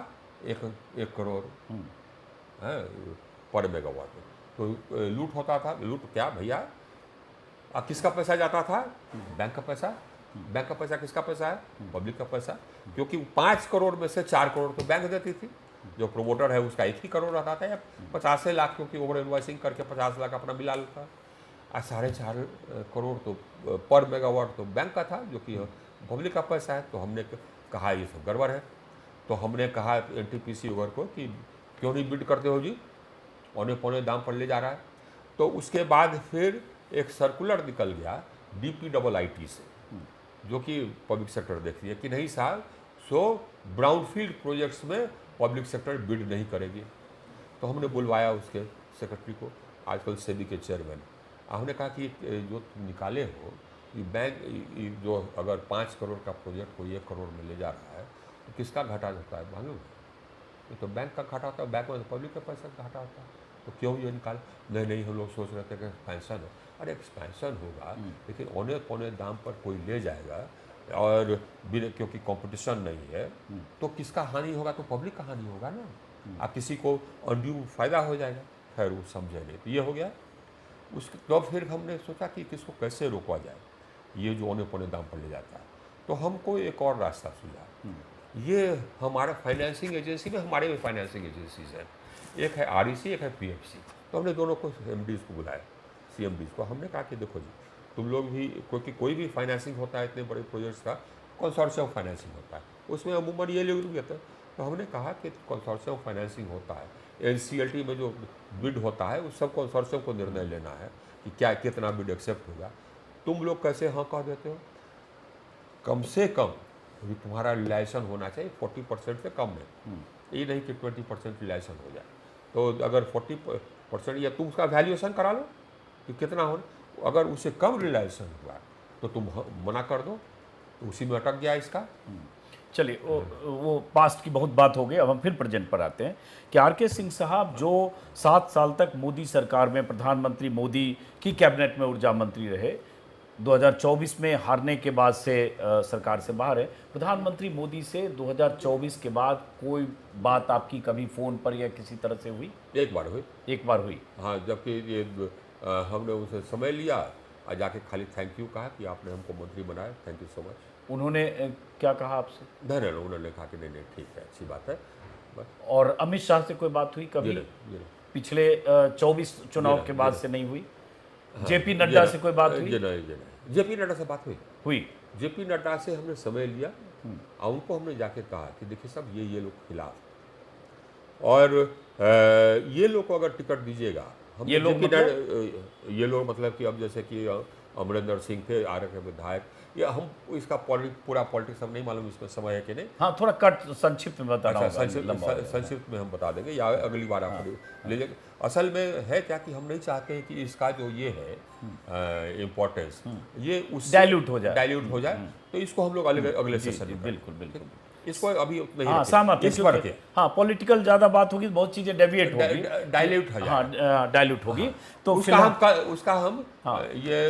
1 करोड़ है पर मेगावाट। तो लूट होता था। लूट क्या भैया, किसका पैसा जाता था? बैंक का पैसा। बैंक का पैसा किसका पैसा है? पब्लिक का पैसा। क्योंकि 5 करोड़ में से 4 करोड़ तो बैंक देती थी, जो प्रोमोटर है उसका 1 ही करोड़ रहता था, या 50 लाख, क्योंकि ओवर इन्वॉइसिंग करके 50 लाख अपना मिला लेता। 4.5 करोड़ तो पर मेगावाट तो बैंक का था, जो कि पब्लिक का पैसा है। तो हमने कहा ये सब गड़बड़ है। तो हमने कहा एनटीपीसी वगैरह को कि क्यों नहीं बिड करते हो जी, औने पौने दाम पर ले जा रहा है। तो उसके बाद फिर एक सर्कुलर निकल गया DPIIT से, जो कि पब्लिक सेक्टर देखती है कि नहीं साहब, ब्राउनफील्ड प्रोजेक्ट्स में पब्लिक सेक्टर बिड नहीं करेगी। तो हमने बुलवाया उसके सेक्रेटरी को, आजकल सेबी के चेयरमैन। हमने कहा कि जो तुम निकाले हो ये बैंक, जो अगर 5 करोड़ का प्रोजेक्ट को 1 करोड़ में ले जा रहा है, तो किसका घाटा होता है मालूम है? ये तो बैंक का घाटा होता है, बैंक में पब्लिक का पैसा का घाटा होता है। तो क्यों ये निकाल? नहीं, हम लोग सोच रहे थे कि एक्सपेंशन है। अरे एक्सपेंशन होगा, लेकिन औने पौने दाम पर कोई ले जाएगा, और क्योंकि कंपटीशन नहीं है, तो किसका हानि होगा? तो पब्लिक का हानि होगा ना। अब किसी को अनड्यू फायदा हो जाएगा। खैर वो समझे नहीं, तो ये हो गया। उसके तो फिर हमने सोचा कि किसको कैसे रोका जाए, ये जो औने पौने दाम पर ले जाता है। तो हमको एक और रास्ता सूझा। ये हमारा फाइनेंसिंग एजेंसी में, हमारे भी फाइनेंसिंग एजेंसीज हैं, एक है REC, एक है PFC। तो हमने दोनों को MDs को बुलाया, CMDs को। हमने कहा कि देखो जी, तुम लोग भी, क्योंकि कोई भी फाइनेंसिंग होता है इतने बड़े प्रोजेक्ट्स का, कंसोर्शियम फाइनेंसिंग होता है, उसमें अमूमन ये लोग भी होते हैं। तो हमने कहा कि कंसोर्शियम फाइनेंसिंग होता है, NCLT में जो बिड होता है उस सब कंसोर्शियम को निर्णय लेना है कि क्या कितना बिड एक्सेप्ट होगा। तुम लोग कैसे हाँ कह देते हो? कम से कम भी तुम्हारा रिलायसन होना चाहिए 40% से कम में, ये नहीं कि 20% रिलायसन हो जाए। तो अगर 40%, या तुम उसका वैल्यूएशन करा लो कि कितना हो, अगर उससे कम रिलायसन हुआ तो तुम मना कर दो। तो उसी में अटक गया इसका। चलिए, वो पास्ट की बहुत बात हो गई। अब हम फिर प्रेजेंट पर आते हैं कि RK सिंह साहब, जो 7 साल तक मोदी सरकार में, प्रधानमंत्री मोदी की कैबिनेट में ऊर्जा मंत्री रहे, 2024 में हारने के बाद से सरकार से बाहर है। प्रधानमंत्री मोदी से 2024 के बाद कोई बात आपकी कभी फ़ोन पर या किसी तरह से हुई? एक बार हुई। एक बार हुई। हाँ, जबकि ये हमने उनसे समय लिया और जाके खाली थैंक यू कहा कि आपने हमको मंत्री बनाया, थैंक यू सो मच। उन्होंने क्या कहा आपसे? नहीं, उन्होंने कहा कि नहीं ठीक है, अच्छी बात है बस। और अमित शाह से कोई बात हुई कभी? ये नहीं। पिछले 24 चुनाव के बाद से नहीं हुई? JP नड्डा से कोई बात हुई? ये नहीं। JP नड्डा से बात हुई। JP नड्डा से हमने समय लिया और उनको हमने जाके कहा कि देखिए सब ये लोग खिलाफ, और ये लोग को अगर टिकट दीजिएगा, हम ये लोग ये लोग मतलब कि अब जैसे कि अमरिंदर सिंह थे आर के विधायक, या हम इसका पूरा पॉलिटिक्स हम नहीं मालूम, इसमें समय है कि नहीं। हाँ, थोड़ा कट संक्षिप्त में बताना अच्छा, होगा। संक्षिप्त में हम बता देंगे, या अगली बार आप ले लेंगे। असल में है क्या कि हम नहीं चाहते हैं कि इसका जो ये है इम्पोर्टेंस, ये उससे डाइल्यूट हो जाए। तो इसको हम लोग अगले सेशन में बिल्कुल इसको अभी नहीं हाँ, सहमत इस पर के। हाँ, पॉलिटिकल ज़्यादा बात होगी, बहुत चीज़ें डेविएट होगी, डाइल्यूट हो जाए। हाँ, डाइल्यूट होगी। तो उसका हम ये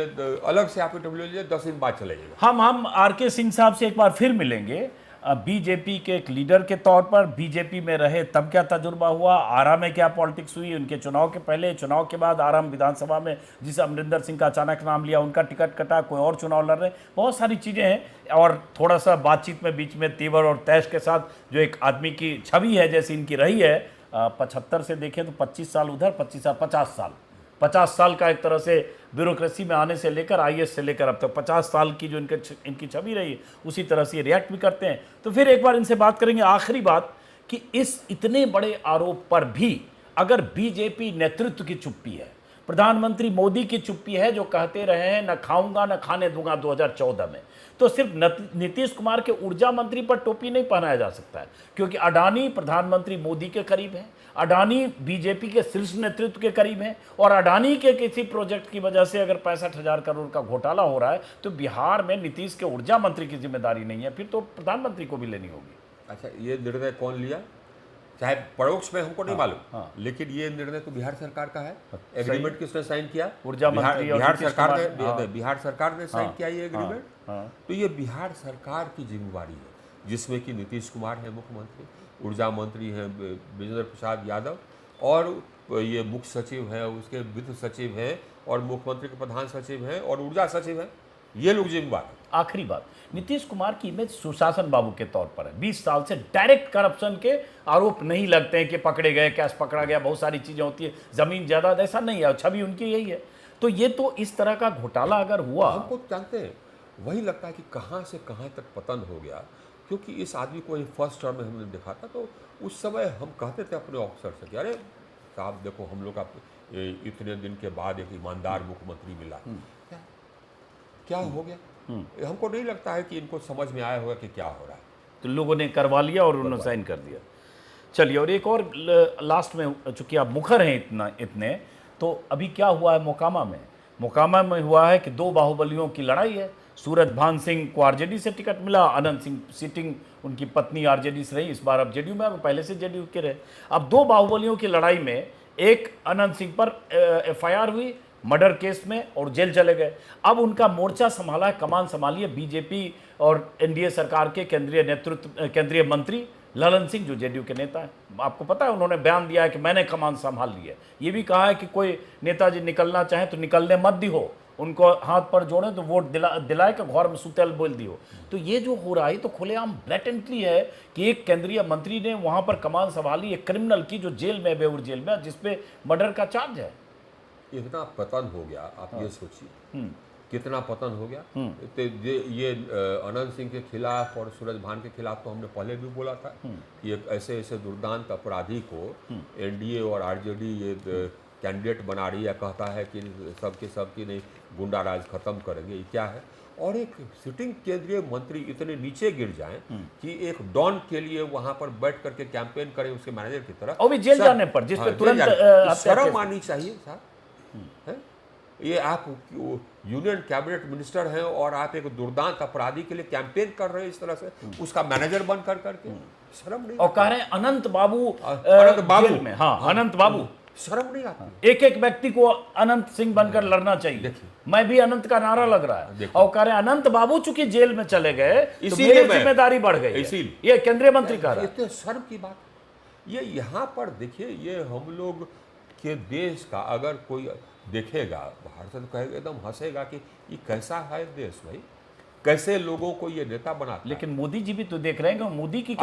अलग से आप इंटरव्यू लीजिए, 10 दिन बाद चलेगा। हम RK सिंह साहब से एक बार फिर मिलेंगे। बीजेपी के एक लीडर के तौर पर, बीजेपी में रहे तब क्या तजुर्बा हुआ, आरा में क्या पॉलिटिक्स हुई, उनके चुनाव के पहले, चुनाव के बाद, आराम विधानसभा में जिस अमरिंदर सिंह का अचानक नाम लिया, उनका टिकट कटा, कोई और चुनाव लड़ रहे, बहुत सारी चीज़ें हैं। और थोड़ा सा बातचीत में बीच में तेवर और तैश के साथ जो एक आदमी की छवि है जैसी इनकी रही है, 75 से देखें तो 25 साल उधर, 50 साल का एक तरह से ब्यूरोक्रेसी में आने से लेकर, IAS से लेकर अब तक 50 साल की जो इनकी छवि रही, उसी तरह से ये रिएक्ट भी करते हैं। तो फिर एक बार इनसे बात करेंगे। आखिरी बात कि इस इतने बड़े आरोप पर भी अगर बीजेपी नेतृत्व की चुप्पी है, प्रधानमंत्री मोदी की चुप्पी है, जो कहते रहे हैं न खाऊंगा न खाने दूंगा 2014 में, तो सिर्फ नीतीश कुमार के ऊर्जा मंत्री पर टोपी नहीं पहनाया जा सकता है, क्योंकि अडानी प्रधानमंत्री मोदी के करीब है, अडानी बीजेपी के शीर्ष नेतृत्व के करीब है, और अडानी के किसी प्रोजेक्ट की वजह से अगर 65,000 करोड़ का घोटाला हो रहा है, तो बिहार में नीतीश के ऊर्जा मंत्री की जिम्मेदारी नहीं है, फिर तो प्रधानमंत्री को भी लेनी होगी। अच्छा, ये निर्णय कौन लिया? चाहे परोक्ष में हमको नहीं मालूम, हाँ। लेकिन ये निर्णय तो बिहार सरकार का है। एग्रीमेंट किसने साइन किया? ऊर्जा मंत्री और बिहार नीतीश सरकार कुमार। ने, हाँ। बिहार सरकार ने साइन किया ये एग्रीमेंट। हाँ। तो ये बिहार सरकार की जिम्मेवारी है, जिसमें कि नीतीश कुमार है मुख्यमंत्री, ऊर्जा मंत्री हैं विजेंद्र प्रसाद यादव, और ये मुख्य सचिव हैं, उसके वित्त सचिव हैं, और मुख्यमंत्री के प्रधान सचिव हैं, और ऊर्जा सचिव हैं। ये लोग जिम्मेवार हैं। आखिरी बात, नीतीश कुमार की इमेज सुशासन बाबू के तौर पर है। 20 साल से डायरेक्ट करप्शन के आरोप नहीं लगते हैं कि पकड़े गए, कैश पकड़ा गया, बहुत सारी चीजें होती है, जमीन जायदाद, ऐसा नहीं है, छवि उनकी यही है। तो ये तो इस तरह का घोटाला अगर हुआ, हमको जानते हैं, वही लगता है कि कहाँ से कहाँ तक पतन हो गया। क्योंकि इस आदमी को फर्स्ट टर्म में हमने देखा था, तो उस समय हम कहते थे अपने ऑफिसर से कि अरे साहब देखो, हम लोग इतने दिन के बाद एक ईमानदार मुख्यमंत्री मिला, क्या हो गया? हमको नहीं लगता है कि इनको समझ में आया होगा कि क्या हो रहा है। तो लोगों ने करवा लिया और उन्होंने साइन कर दिया। चलिए, और एक और लास्ट में, चूंकि आप मुखर हैं इतने, तो अभी क्या हुआ है मोकामा में? मोकामा में हुआ है कि दो बाहुबलियों की लड़ाई है। सूरजभान सिंह को आरजेडी से टिकट मिला, अनंत सिंह सिटिंग, उनकी पत्नी आरजेडी से रही, इस बार अब जेडीयू में, पहले से जेडीयू के रहे। अब दो बाहुबलियों की लड़ाई में एक अनंत सिंह पर एफआईआर हुई मर्डर केस में और जेल चले गए। अब उनका मोर्चा संभाला है, कमान संभाली है बीजेपी और एनडीए सरकार के केंद्रीय मंत्री ललन सिंह, जो जेडीयू के नेता हैं। आपको पता है, उन्होंने बयान दिया है कि मैंने कमान संभाल ली है। ये भी कहा है कि कोई नेताजी निकलना चाहे तो निकलने मत दी हो, उनको हाथ पर जोड़े तो वोट दिलाए का घर में सुतेल बोल दियो। तो ये जो हो रहा है तो खुलेआम ब्लैटेंटली है कि एक केंद्रीय मंत्री ने वहां पर कमान संभाली, एक क्रिमिनल की जो जेल में, बेउर जेल में, जिसपे मर्डर का चार्ज है। इतना पतन हो गया, आप ये सोचिए कितना पतन हो गया। तो ये अनंत सिंह के खिलाफ और सूरजभान के खिलाफ तो हमने पहले भी बोला था कि एक ऐसे ऐसे दुर्दांत अपराधी को एनडीए और आरजेडी ये कैंडिडेट बना रही है, कहता है कि सबकी नहीं गुंडा राज खत्म करेंगे। ये क्या है? और एक सिटिंग केंद्रीय मंत्री इतने नीचे गिर जाएं कि एक डॉन के लिए वहां पर बैठ करके कैंपेन करें उसके मैनेजर की तरह, और भी जेल जाने पर, जिस पे तुरंत शर्म आनी चाहिए साहब। ये आप यूनियन कैबिनेट मिनिस्टर हैं और आप एक दुर्दांत अपराधी के लिए कैंपेन कर रहे हैं इस तरह से, उसका मैनेजर बन करके, शर्म नहीं? और कह रहे हैं अनंत बाबू जेल में। हाँ, अनंत बाबू, शर्म नहीं आती? एक एक व्यक्ति को अनंत सिंह बनकर लड़ना चाहिए। मैं भी अनंत का नारा लग रहा है, और कह रहे हैं अनंत बाबू चूंकि जेल में चले गए तो मेरी जिम्मेदारी बढ़ गई। इसीलिए ये केंद्रीय मंत्री कह रहा है। इतने शर्म की बात ये यहाँ पर देखिए, ये हम लोग के देश का अगर कोई देखेगा बाहर से तो कहेगा, एकदम हंसेगा कि ये कैसा है देश भाई, कैसे लोगों को ये नेता बनाता। लेकिन मोदी जी भी तो देख रहे हैं, मोदी की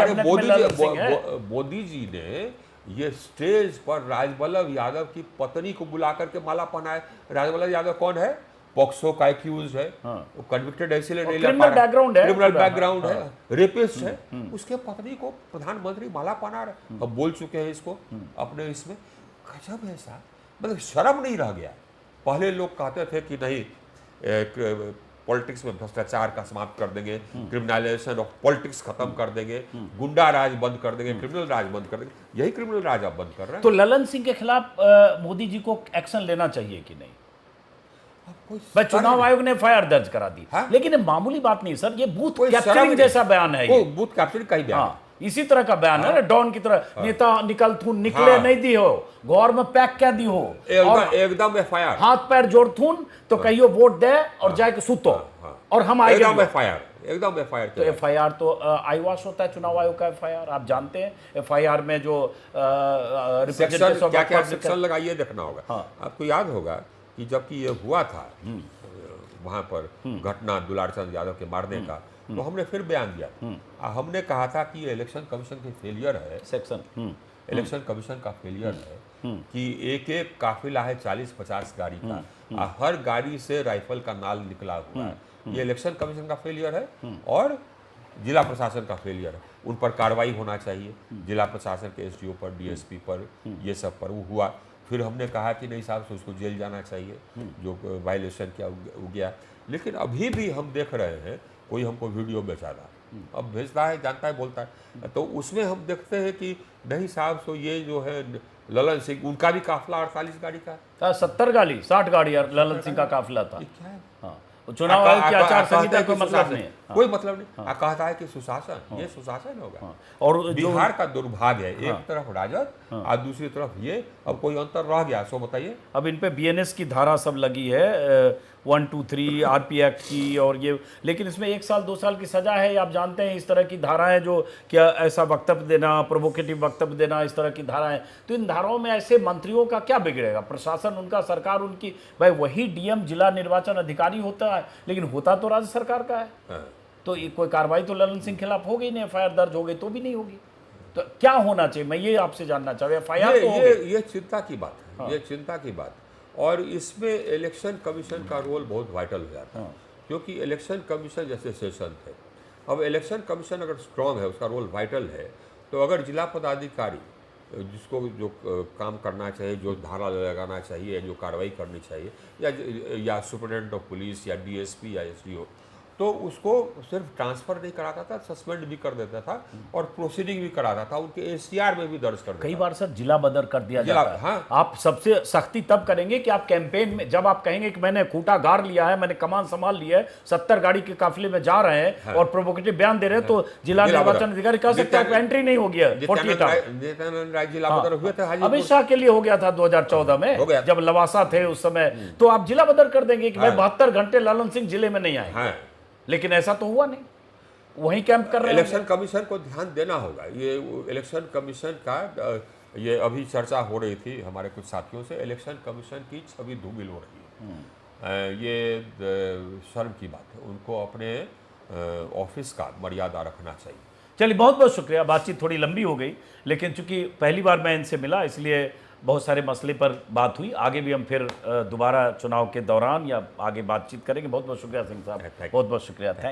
मोदी जी ने ये स्टेज पर राजबल्लभ यादव की पत्नी को बुला करके माला पहनाए। राजबल्लभ यादव कौन है? पॉक्सो का एक्यूज है, वो कन्विक्टेड इसलिए नहीं लड़ पा रहा, क्रिमिनल बैकग्राउंड है, रेपिस्ट है, उसके पत्नी को प्रधानमंत्री माला पहना रहे। अब बोल चुके हैं इसको अपने इसमें, गजब है साहब, मतलब शर्म नहीं रह गया। पहले लोग कहते थे कि नहीं, पॉलिटिक्स में भ्रष्टाचार का समाप्त कर देंगे, क्रिमिनलाइजेशन ऑफ पॉलिटिक्स खत्म कर देंगे, गुंडा राज बंद कर देंगे, क्रिमिनल राज बंद कर देंगे। यही क्रिमिनल राज आप बंद कर रहे हैं। तो ललन सिंह के खिलाफ मोदी जी को एक्शन लेना चाहिए कि नहीं? भाई, चुनाव आयोग ने एफआईआर दर्ज करा दी, लेकिन ये मामूली बात नहीं सर, ये बूथ कैप्चरिंग जैसा बयान है। ये बूथ कैप्चरिंग का ही बयान है। इसी तरह का बयान है ना, डॉन की तरह। नेता निकल थून निकले नहीं दी हो, घर में पैक क्या दी हो, एकदम एफआईआर, हाथ पैर जोड़ थून तो कहियो वोट दे और जाके सुतो, और हम आएंगे एकदम एफआईआर। तो एफआईआर तो आईवास होता है चुनाव आयोग का एफआईआर, आप जानते हैं। एफआईआर में जो क्या सेक्शन लगाइए देखना होगा। आपको याद होगा कि जबकि ये हुआ था वहां पर घटना दुलार चंद यादव के मारने का, तो हमने फिर बयान दिया। हमने कहा था कि ये इलेक्शन कमीशन की फेलियर है, इलेक्शन कमीशन का फेलियर है कि एक एक काफिला है 40-50 गाड़ी का, हर गाड़ी से राइफल का नाल निकला हुआ है। ये इलेक्शन कमीशन का फेलियर है और जिला प्रशासन का फेलियर है। उन पर कार्रवाई होना चाहिए, जिला प्रशासन के एसडीओ पर, डीएसपी पर, ये सब पर वो हुआ। फिर हमने कहा कि नहीं साहब, उसको जेल जाना चाहिए जो वायलेशन किया हो गया। लेकिन अभी भी हम देख रहे हैं, कोई हमको वीडियो बेचा रहा, अब भेजता है, जानता है, बोलता है, तो उसमें हम देखते हैं कि नहीं साहब, तो ये जो है ललन सिंह, उनका भी काफिला 48 गाड़ी का था, 70 गाड़ी 60 गाड़ी ललन सिंह का काफिला था। चुनाव आयोग की आचार संहिता कोई मतलब नहीं है। कोई मतलब नहीं। कहता है कि सुशासन, ये सुशासन होगा। और जो बिहार का दुर्भाग्य है, एक तरफ राजद और दूसरी तरफ ये, अब कोई अंतर रह गया सो बताइए। अब इन पे बीएनएस की धारा सब लगी है 1, 2, 3 आरपी एक्ट की, और ये, लेकिन इसमें 1 साल 2 साल की सजा है। आप जानते हैं इस तरह की धाराएं, जो क्या ऐसा वक्तव्य देना, प्रोवोकेटिव वक्तव्य देना, इस तरह की धाराएं, तो इन धाराओं में ऐसे मंत्रियों का क्या बिगड़ेगा? प्रशासन उनका, सरकार उनकी, भाई वही डीएम जिला निर्वाचन अधिकारी होता है, लेकिन होता तो राज्य सरकार का है। तो ये कोई कार्रवाई तो ललन सिंह खिलाफ हो गई नहीं, एफआईआर दर्ज हो गई तो भी नहीं होगी। तो क्या होना चाहिए, मैं ये आपसे जानना चाहूँ। एफआईआर तो हो गई। ये चिंता की बात है, ये चिंता की बात। और इसमें इलेक्शन कमीशन का रोल बहुत वाइटल हो जाता है, क्योंकि इलेक्शन कमीशन जैसे सेशन थे, अब इलेक्शन कमीशन अगर स्ट्रांग है, उसका रोल वाइटल है, तो अगर जिला पदाधिकारी जिसको जो काम करना चाहिए, जो धारा लगाना चाहिए, जो कार्रवाई करनी चाहिए, या सुपरिटेंडेंट ऑफ पुलिस या डीएसपी या एसडीओ, तो उसको सिर्फ ट्रांसफर नहीं कराता था, सस्पेंड भी कर देता था और प्रोसीडिंग भी कराता था, उनके एसटीआर में भी दर्ज कर देता। कई बार सर जिला बदर कर दिया जाता है। हाँ। आप सबसे सख्ती तब करेंगे कि आप कैंपेन में, जब आप कहेंगे कि मैंने खूंटा गाड़ लिया है, मैंने कमान संभाल लिया है, 70 गाड़ी के काफिले में जा रहे हैं और प्रोवोकेटिव बयान दे रहे हैं, तो जिला निर्वाचन अधिकारी कह सकते हैं एंट्री नहीं हो गया। नित्यानंद राय जिला बदर हुए थे, अमित शाह के लिए हो गया था 2014 में, जब लवासा थे उस समय, तो आप जिला बदर कर देंगे कि भाई 72 घंटे ललन सिंह जिले में नहीं आए। लेकिन ऐसा तो हुआ नहीं, वहीं कैंप कर रहे हैं। इलेक्शन कमीशन को ध्यान देना होगा। ये इलेक्शन कमीशन का, ये अभी चर्चा हो रही थी हमारे कुछ साथियों से, इलेक्शन कमीशन की छवि धूमिल हो रही है। ये शर्म की बात है, उनको अपने ऑफिस का मर्यादा रखना चाहिए। चलिए, बहुत बहुत शुक्रिया। बातचीत थोड़ी लंबी हो गई, लेकिन चूंकि पहली बार मैं इनसे मिला, इसलिए बहुत सारे मसले पर बात हुई। आगे भी हम फिर दोबारा चुनाव के दौरान या आगे बातचीत करेंगे। बहुत बहुत शुक्रिया सिंह साहब, बहुत बहुत शुक्रिया, थैंक